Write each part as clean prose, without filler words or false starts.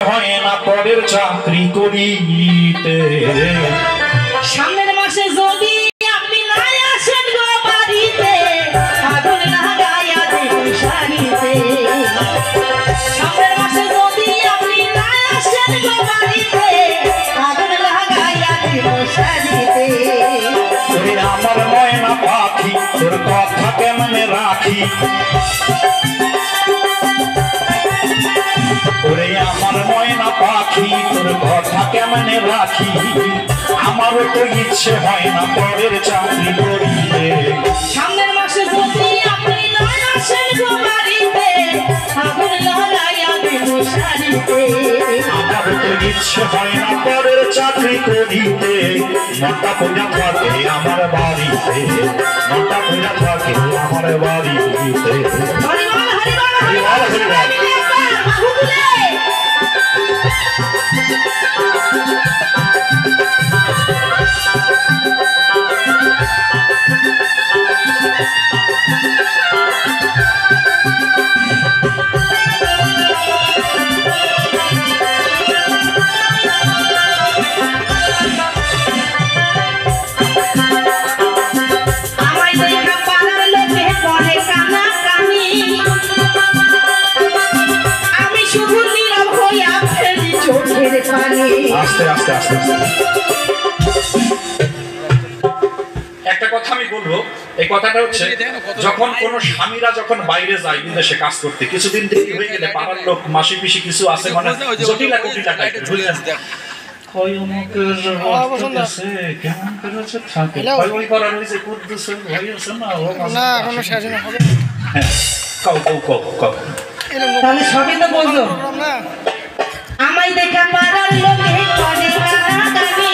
হয় না পরের চাকরি করিতে। সামনের মাসে যদি আপনি না আসেন গো বাড়িতে, আগুন লাগাইয়া দেব শাড়িতে। সামনের মাসে যদি আপনি না আসেন গো বাড়িতে, আগুন লাগাইয়া দেব শাড়িতে। ওরে আমার ময়না পাখি তোর কথা কেমনে রাখি, ওরে আমার ময়না পাখি তোর কথা কেমনে রাখি। আমারও তো ইচ্ছে হয় না পরের চাকরি করিতে। সামনের মাসে যদি আপনি না আসেন গো বাড়িতে, আগুন লাগাইয়া দেব শাড়িতে। আমারও তো ইচ্ছে হয় না পরের চাকরি করিতে। মনটা পূজা থাকে আমার বাড়িতে, মনটা পূজা থাকে আমার বাড়িতে। হরিবল হরিবল হরিবল সবাই মিলে একবার বাহু তুলে। আমায় দেখা পাড়ার লোকে বলে কানাকানি, আমি শুধু নীরব হইয়া ফেলি চোখের পানি। আস্তে আস্তে আস্তে আস্তে একটা কথা আমি বলবো। এই কথাটা হচ্ছে যখন কোন স্বামীরা যখন বাইরে যায় বিদেশে কাজ করতে, কিছুদিন দেরি হয়ে গেলে পাড়ার লোক মাসি পিসি কিছু আছে মানে জটিলা কুটিলা টাইপের বুঝলেন, কই অমুকের পছন্দ আছে কেমন করে আছে থাকে কই ওই করার হইছে কুদ্দুস ভাই আছে না ও না এখনো শেষ না হবে। হ্যাঁ কও কও কও কও তাহলে সবই তো বলছো। না আমায় দেখা পাড়ার লোকে বলে কানাকানি,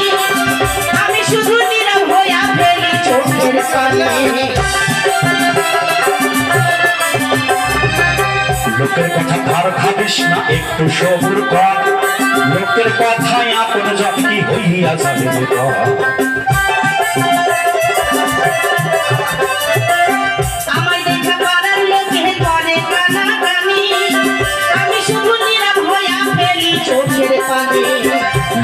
আমি শুধু নীরব হইয়া ফেলি চোখের পানি। লোকের কথা ধার ভাবিস না একটু সবুর কর, লোকের কথায় আপন জাতি হইয়া যাবে কর। আমায় দেখা পাড়ার লোকে বলে কানাকানি, আমি শুধু নীরব হইয়া ফেলি চোখের পানি।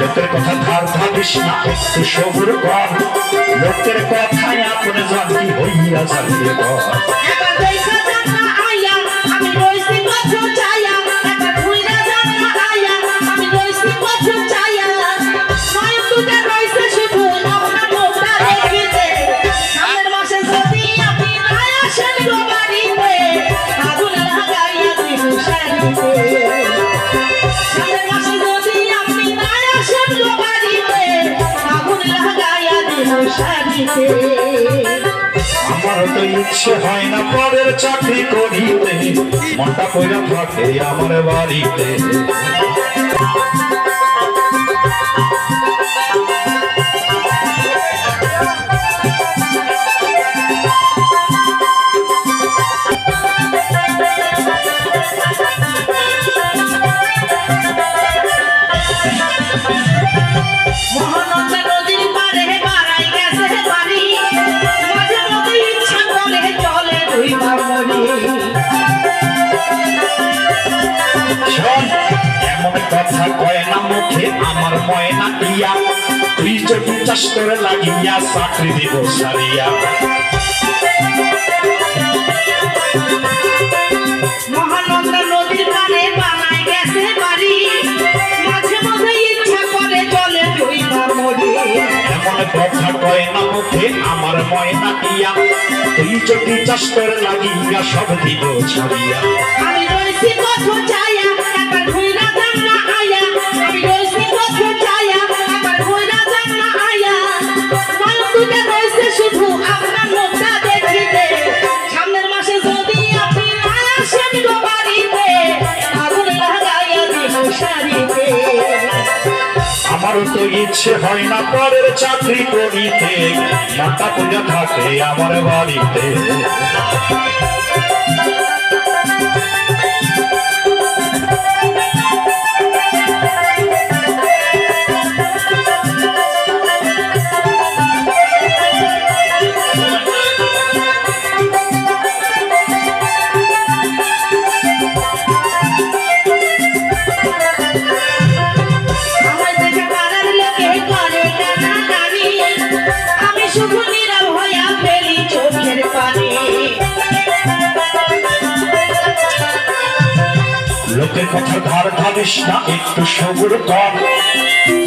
লোকের কথা ধার ভাবিস না একটু সবুর কর, লোকের কথায় আপন জাতি হইয়া যাবে কর। একবার দেখা যাক না আয়া, আমি রইছি কত চায়া, একবার ঘুইরা যাক না আয়া, আমি রইছি কত চায়া। নয় দুটা রইছে শুধু আপনার মুখটা দেখিতে। সামনের মাসে যদি আপনি না আসেন গো বাড়িতে, আগুন লাগাইয়া দিব শাড়িতে। সামনের মাসে যদি আপনি না আসেন গো বাড়িতে, আগুন লাগাইয়া দিব শাড়িতে। আমারও তো ইচ্ছে হয় না পরের চাকরি করিতে, মনটা কইরা থাকে আমার বাড়িতে। মহানন্দা নদীর পাড়ে বাড়াই গেছে বাড়ি, মাঝে মধ্যে ইচ্ছা করে চলে দুইবার মরি। শোন এমন কথা কয় না মুখে আমার ময়না টিয়া, তুই যদি চাষ করে লাগিয়া চাকরি দিব সারিয়া। মহানন্দা নদীর পাড়ে বানাই গেছে বাড়ি, মাঝে মধ্যে ইচ্ছা করে চলে দুইবার মরি। এমন কথা কয় না মুখে আমার ময়না টিয়া, তুই যদি চাষ করে লাগিয়া সব দিব ছাড়িয়া। আমি রইছি কত চায়া, একবার ঘুইরা যাক না আয়া, আমি রইছি কত চায়া, একবার ঘুইরা যাক না আয়া। নয় দুটা রইছে শুধু আপনার মুখটা দেখিতে। সামনের মাসে যদি আপনি না আসেন গো বাড়িতে, আগুন লাগাইয়া দিব শাড়িতে। আমারও তো ইচ্ছে হয় না পরের চাকরি করিতে, মনটা পূজা থাকে আমার বাড়িতে। লোকের কথা ধার ধারিস না, একটু সবুর কর।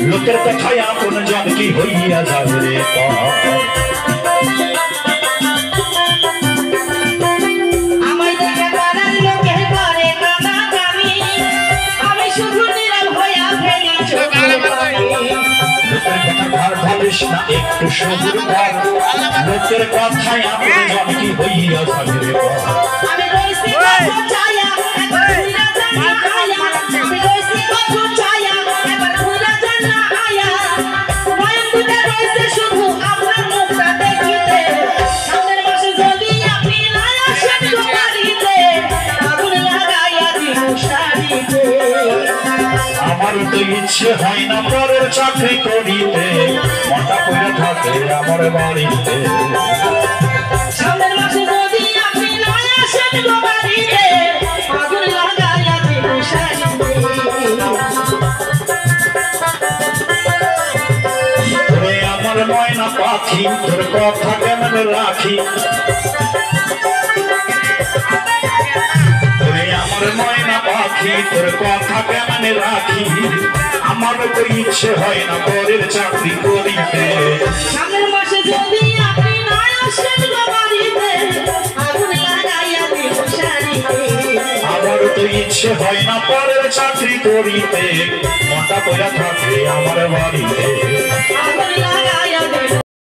লোকের কথায় আপন জন কি হইয়া যাবে রে পর। আমায় দেখে পাড়ার লোকে করে কানাকানি, আমি শুধু নীরব হইয়া ফেলি চোখের পানি। লোকের কথা ধার ধারিস না, একটু সবুর কর। লোকের কথায় আপন জন কি হইয়া যাবে রে পর। আমি রইছি কত চায়া, একবার ঘুইরা যান না আয়া। আমি রইছি কত চায়া, একবার ঘুইরা যান না আয়া। নয়ন দুটা রইছে শুধু আপনার মুখটা দেখিতে। সামনের মাসে যদি আপনি না আসেন গো বাড়িতে, আগুন লাগাইয়া দিব শাড়িতে। আমার তো ইচ্ছে হয় না পরের চাকরি করিতে, মনটা পড়ে থাকে আমার বাড়িতে। সামনের মাসে যদি আপনি না আসেন গো বাড়িতে, আগুন লাগাইয়া দিব শাড়িতে। ওরে আমার ময়না পাখি, তোর কথা কেমন রাখি। ওরে আমার ময়না পাখি, তোর কথা কেমন রাখি। আমার তো ইচ্ছে হয় না পরের চাকরি করিতে। সামনের মাসে যদি আপনি না আসেন গো বাড়িতে, আগুন লাগাইয়া দিব শাড়িতে। আমার তো ইচ্ছে হয় না পরের চাকরি করিতে, মনটা পড়ে থাকে আমার বাড়িতে। আগুন লাগাইয়া